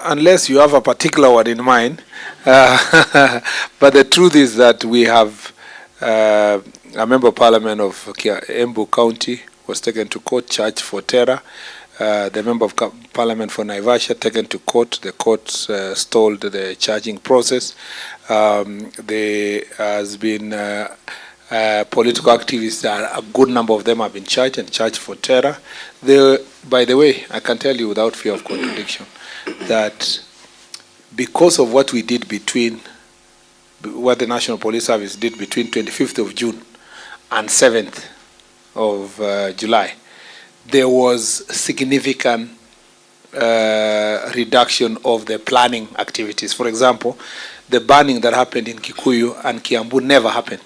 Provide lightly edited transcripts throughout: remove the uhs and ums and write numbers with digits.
unless you have a particular one in mind. But the truth is that we have a member of parliament of Embu County was taken to court, charged for terror. The member of parliament for Naivasha taken to court. The court stalled the charging process. There has been political activists, a good number of them have been charged for terror. By the way, I can tell you without fear of contradiction that because of what we did what the National Police Service did between 25th of June and 7th of July, there was significant reduction of the planning activities. For example, the burning that happened in Kikuyu and Kiambu never happened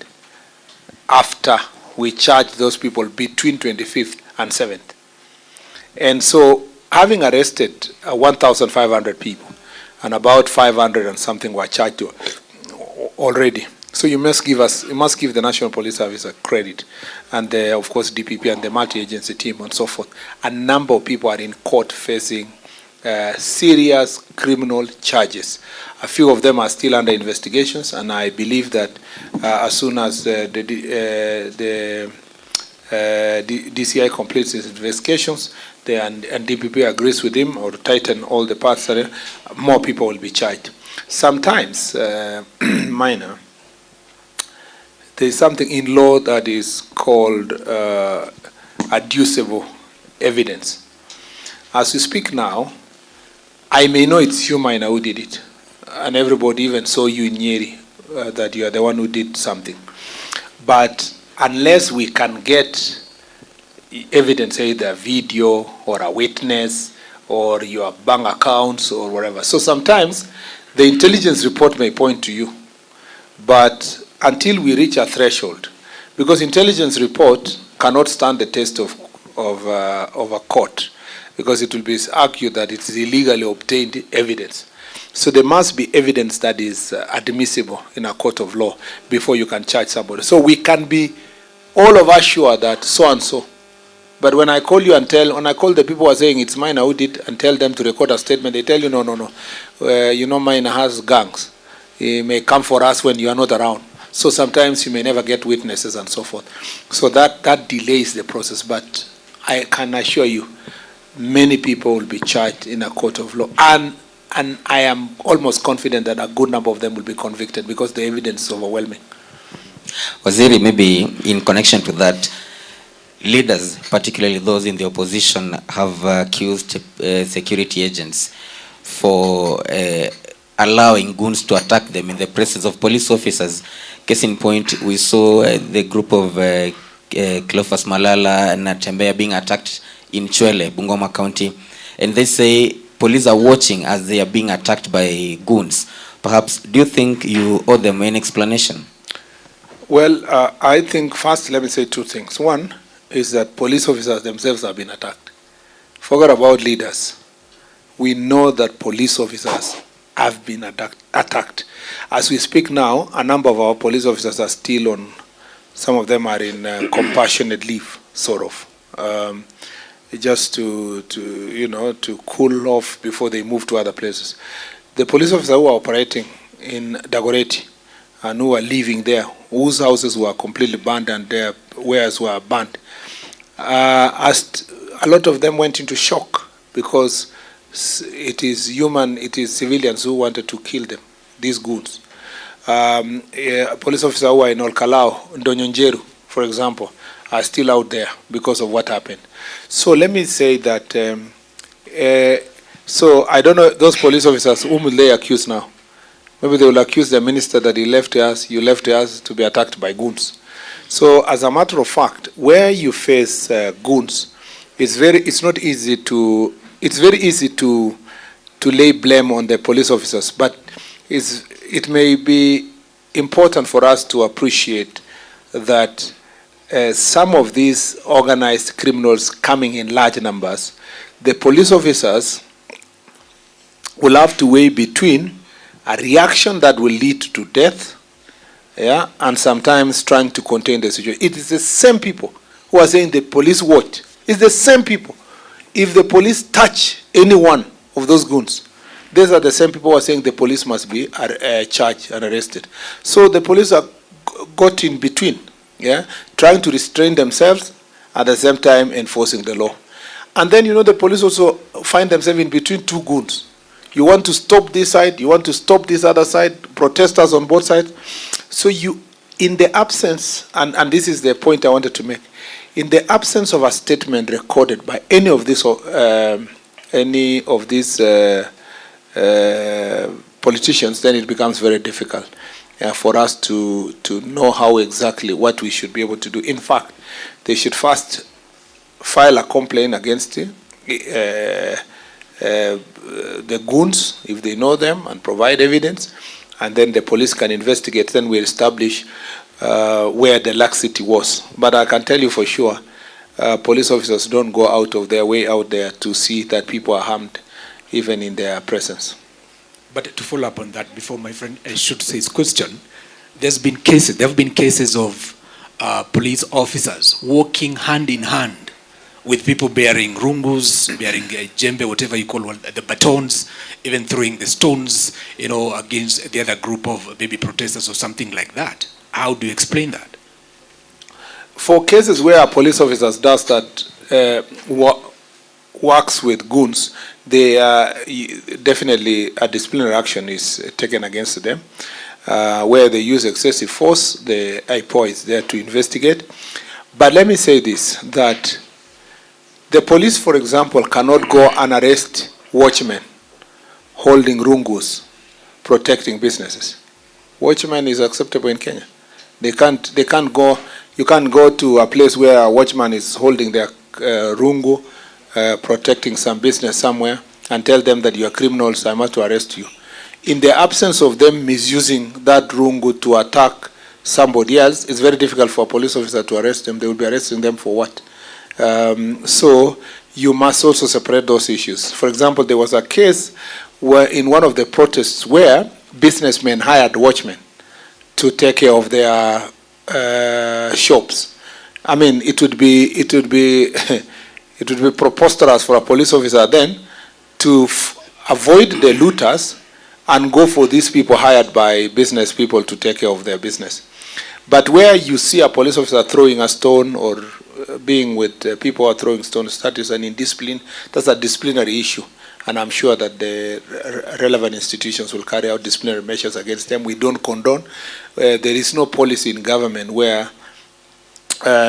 after we charged those people between 25th and 7th. And so having arrested 1,500 people, and about 500 and something were charged already. So you must give the National Police Service a credit, and of course DPP and the multi-agency team and so forth. A number of people are in court facing serious criminal charges. A few of them are still under investigations, and I believe that as soon as the DCI completes its investigations, and DPP agrees with him or tighten all the parts, more people will be charged. Sometimes, minor, there is something in law that is called adducible evidence. As we speak now, I may know it's you, minor, who did it, and everybody even saw you in Nyeri, that you are the one who did something. But unless we can get evidence, either video or a witness or your bank accounts or whatever. So sometimes the intelligence report may point to you, but until we reach a threshold, because intelligence report cannot stand the test of a court, because it will be argued that it is illegally obtained evidence. So there must be evidence that is admissible in a court of law before you can charge somebody. So we can be all of us sure that so and so. But when I call you and when I call the people who are saying it's Minor who did and tell them to record a statement, they tell you, no. You know, Minor has gangs. He may come for us when you are not around. So sometimes you may never get witnesses and so forth. So that delays the process. But I can assure you, many people will be charged in a court of law. And I am almost confident that a good number of them will be convicted because the evidence is overwhelming. Waziri, maybe in connection to that, leaders, particularly those in the opposition, have accused security agents for allowing goons to attack them in the presence of police officers. Case in point, we saw the group of Cleophas Malala and Natembea being attacked in Chwele, Bungoma County, and they say police are watching as they are being attacked by goons. Perhaps, do you think you owe them an explanation? Well, I think first, let me say two things. One is that police officers themselves have been attacked. Forget about leaders. We know that police officers have been attacked. As we speak now, a number of our police officers are still on, some of them are in compassionate leave, sort of, just to cool off before they move to other places. The police officers who are operating in Dagoretti and who are living there, whose houses were completely burned and their wares were burned, a lot of them went into shock because it is civilians who wanted to kill them, these goons. Police officers who are in Olkalao, Ndonyonjeru, for example, are still out there because of what happened. So let me say that, so I don't know, those police officers, whom will they accuse now? Maybe they will accuse the minister that you left us to be attacked by goons. So as a matter of fact, where you face goons, it's very easy to lay blame on the police officers, but it may be important for us to appreciate that some of these organized criminals coming in large numbers, the police officers will have to weigh between a reaction that will lead to death, and sometimes trying to contain the situation. It is the same people who are saying the police what? It's the same people. If the police touch any one of those goons, these are the same people who are saying the police must be charged and arrested. So the police are got in between, yeah, trying to restrain themselves at the same time enforcing the law. And then, you know, the police also find themselves in between two goons. You want to stop this side, you want to stop this other side, protesters on both sides. So you, in the absence, and this is the point I wanted to make, in the absence of a statement recorded by any of these politicians, then it becomes very difficult for us to know how exactly what we should be able to do. In fact, they should first file a complaint against the goons, if they know them, and provide evidence, and then the police can investigate. Then we establish where the laxity was. But I can tell you for sure, police officers don't go out of their way out there to see that people are harmed, even in their presence. But to follow up on that, before my friend shoots his question, there have been cases of police officers walking hand in hand with people bearing rungus, bearing jembe, whatever you call the batons, even throwing the stones, you know, against the other group of maybe protesters or something like that. How do you explain that? For cases where a police officer does that, works with goons, they definitely a disciplinary action is taken against them. Where they use excessive force, the IPO is there to investigate. But let me say this, that the police, for example, cannot go and arrest watchmen holding rungus, protecting businesses. Watchmen is acceptable in Kenya. They can't go. You can't go to a place where a watchman is holding their rungu, protecting some business somewhere, and tell them that you are criminals, I must arrest you. In the absence of them misusing that rungu to attack somebody else, it's very difficult for a police officer to arrest them. They will be arresting them for what? So you must also separate those issues. For example, there was a case where in one of the protests where businessmen hired watchmen to take care of their shops. I mean, it would be preposterous for a police officer then to avoid the looters and go for these people hired by business people to take care of their business. But where you see a police officer throwing a stone or being with people who are throwing stones, that is an indiscipline. That's a disciplinary issue. And I'm sure that the relevant institutions will carry out disciplinary measures against them. We don't condone. There is no policy in government where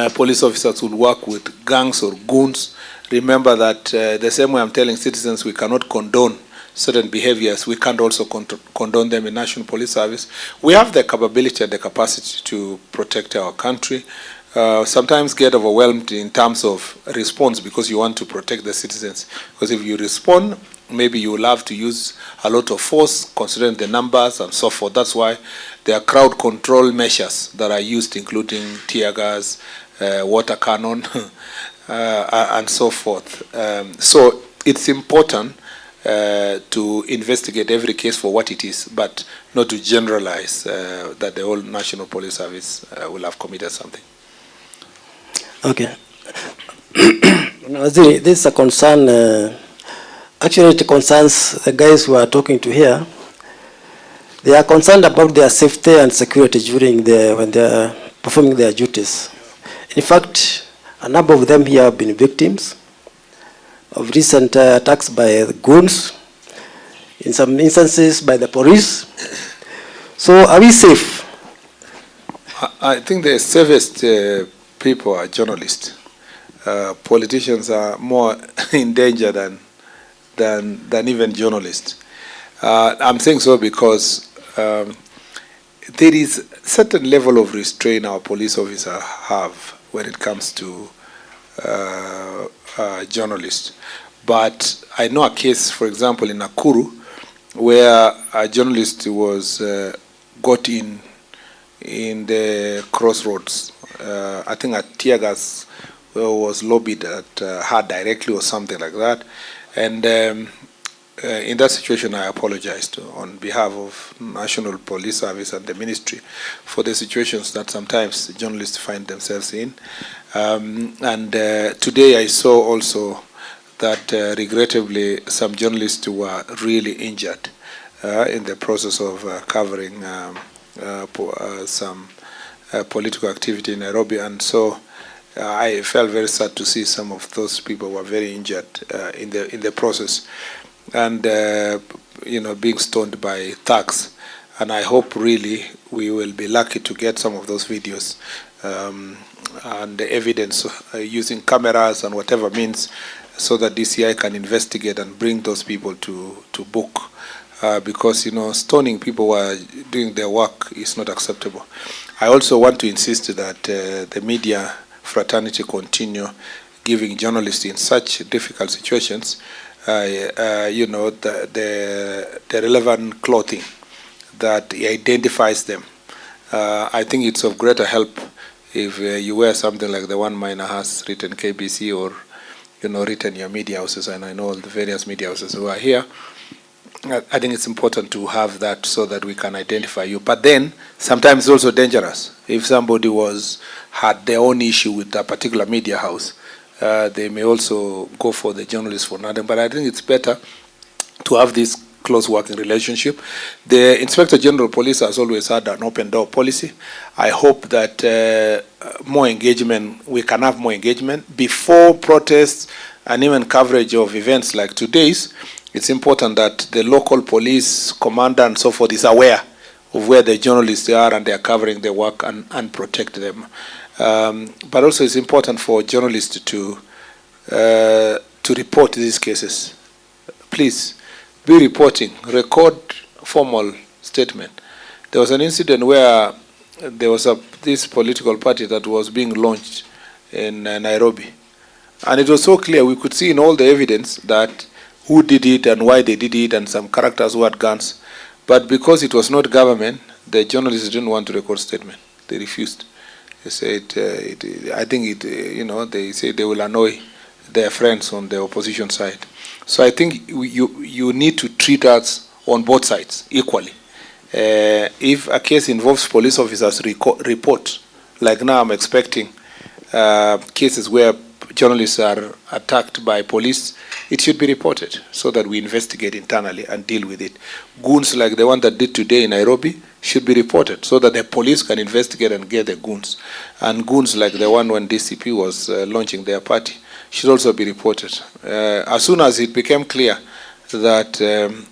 police officers will work with gangs or goons. Remember that the same way I'm telling citizens we cannot condone certain behaviors, we can't also condone them in National Police Service. We have the capability and the capacity to protect our country. Sometimes get overwhelmed in terms of response because you want to protect the citizens. Because if you respond, maybe you will have to use a lot of force, considering the numbers and so forth. That's why there are crowd control measures that are used, including tear gas, water cannon, and so forth. So it's important to investigate every case for what it is, but not to generalize that the whole National Police Service will have committed something. Okay. This is a concern. Actually, it concerns the guys who are talking to here. They are concerned about their safety and security during when they are performing their duties. In fact, a number of them here have been victims of recent attacks by the goons, in some instances by the police. So are we safe? I think the safest people are journalists. Politicians are more in danger than even journalists. I'm saying so because there is a certain level of restraint our police officers have when it comes to journalists. But I know a case, for example, in Nakuru, where a journalist was got in the crossroads. I think a tear gas was lobbied at her directly or something like that. And in that situation, I apologized on behalf of National Police Service and the Ministry for the situations that sometimes journalists find themselves in. And today I saw also that regrettably some journalists were really injured in the process of covering some political activity in Nairobi, and so I felt very sad to see some of those people were very injured in the process, and being stoned by thugs. And I hope really we will be lucky to get some of those videos and the evidence using cameras and whatever means, so that DCI can investigate and bring those people to book. Because stoning people who are doing their work is not acceptable. I also want to insist that the media fraternity continue giving journalists in such difficult situations the relevant clothing that identifies them. I think it's of greater help if you wear something like the one mine has written KBC, or written your media houses, and I know the various media houses who are here. I think it's important to have that so that we can identify you. But then sometimes it's also dangerous. If somebody had their own issue with a particular media house, they may also go for the journalist for nothing. But I think it's better to have this close working relationship. The Inspector General of Police has always had an open door policy. I hope that we can have more engagement before protests and even coverage of events like today's. It's important that the local police commander and so forth is aware of where the journalists are, and they are covering their work and protect them. But also it's important for journalists to report these cases. Please be reporting, record formal statement. There was an incident where there was this political party that was being launched in Nairobi. And it was so clear, we could see in all the evidence that who did it and why they did it, and some characters who had guns. But because it was not government, the journalists didn't want to record statement. They refused. They said, they say they will annoy their friends on the opposition side. So I think you need to treat us on both sides equally. If a case involves police officers, report. Like now I'm expecting cases where journalists are attacked by police, it should be reported so that we investigate internally and deal with it. Goons like the one that did today in Nairobi should be reported so that the police can investigate and get the goons. And goons like the one when DCP was launching their party should also be reported. As soon as it became clear that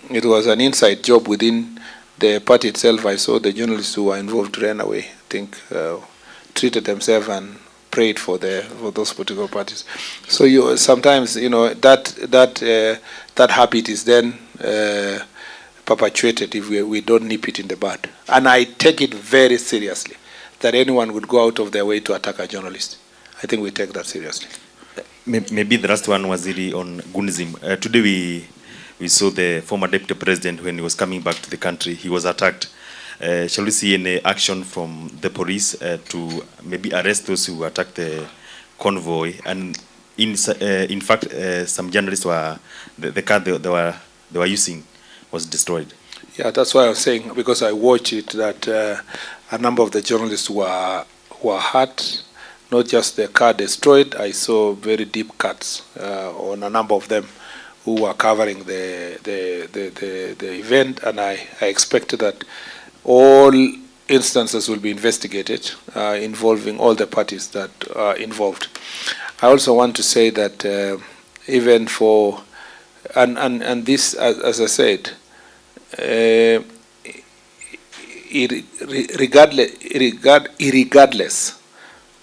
it was an inside job within the party itself, I saw the journalists who were involved ran away, I think, treated themselves and prayed for those political parties. So sometimes that habit is then perpetuated if we don't nip it in the bud. And I take it very seriously that anyone would go out of their way to attack a journalist. I think we take that seriously. Maybe the last one was really on Gunzim. Today we saw the former deputy president when he was coming back to the country. He was attacked. Shall we see any action from the police to maybe arrest those who attacked the convoy? And in fact, some journalists the car they were using was destroyed. Yeah, that's why I was saying, because I watched it, that a number of the journalists were hurt. Not just the car destroyed. I saw very deep cuts on a number of them who were covering the event, and I expected that all instances will be investigated involving all the parties that are involved. I also want to say that even for, and this, as I said, regardless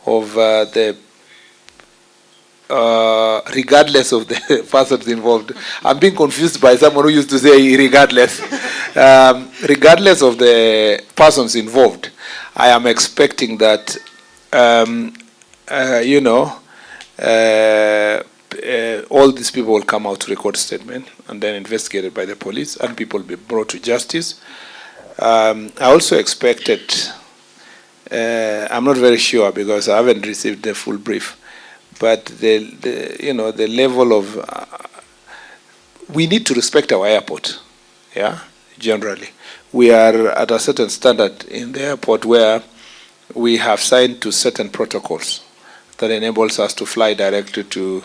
of regardless of the persons involved. I'm being confused by someone who used to say regardless. Regardless of the persons involved, I am expecting that, all these people will come out to record statement and then investigated by the police, and people will be brought to justice. I also expected, I'm not very sure because I haven't received the full brief, but the level of, we need to respect our airport, yeah, generally. We are at a certain standard in the airport where we have signed to certain protocols that enables us to fly directly to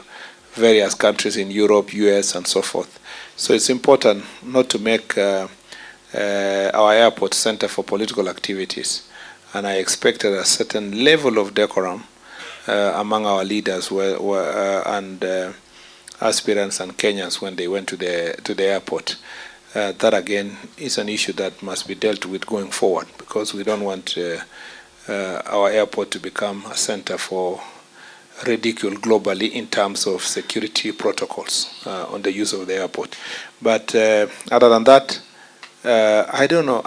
various countries in Europe, US, and so forth. So it's important not to make our airport center for political activities. And I expected a certain level of decorum among our leaders and aspirants and Kenyans when they went to the airport. That again is an issue that must be dealt with going forward, because we don't want our airport to become a center for ridicule globally in terms of security protocols on the use of the airport. But other than that, I don't know.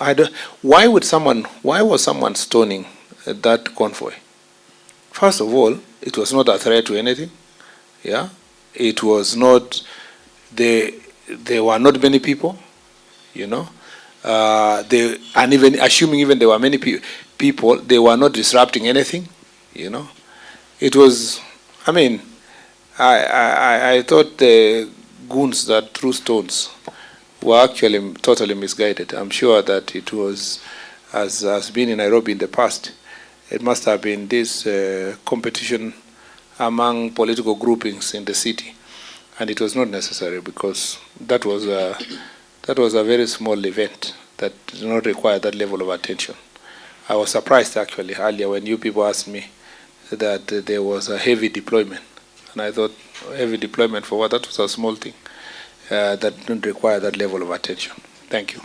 Why was someone stoning that convoy? First of all, it was not a threat to anything. Yeah, it was not. There were not many people. You know, and even assuming even there were many people, they were not disrupting anything. You know, it was. I mean, I thought the goons that threw stones were actually totally misguided. I'm sure that it was, as has been in Nairobi in the past, it must have been this competition among political groupings in the city, and it was not necessary, because that was a very small event that did not require that level of attention. I was surprised actually earlier when you people asked me that there was a heavy deployment, and I thought, heavy deployment for what? That was a small thing that didn't require that level of attention. Thank you.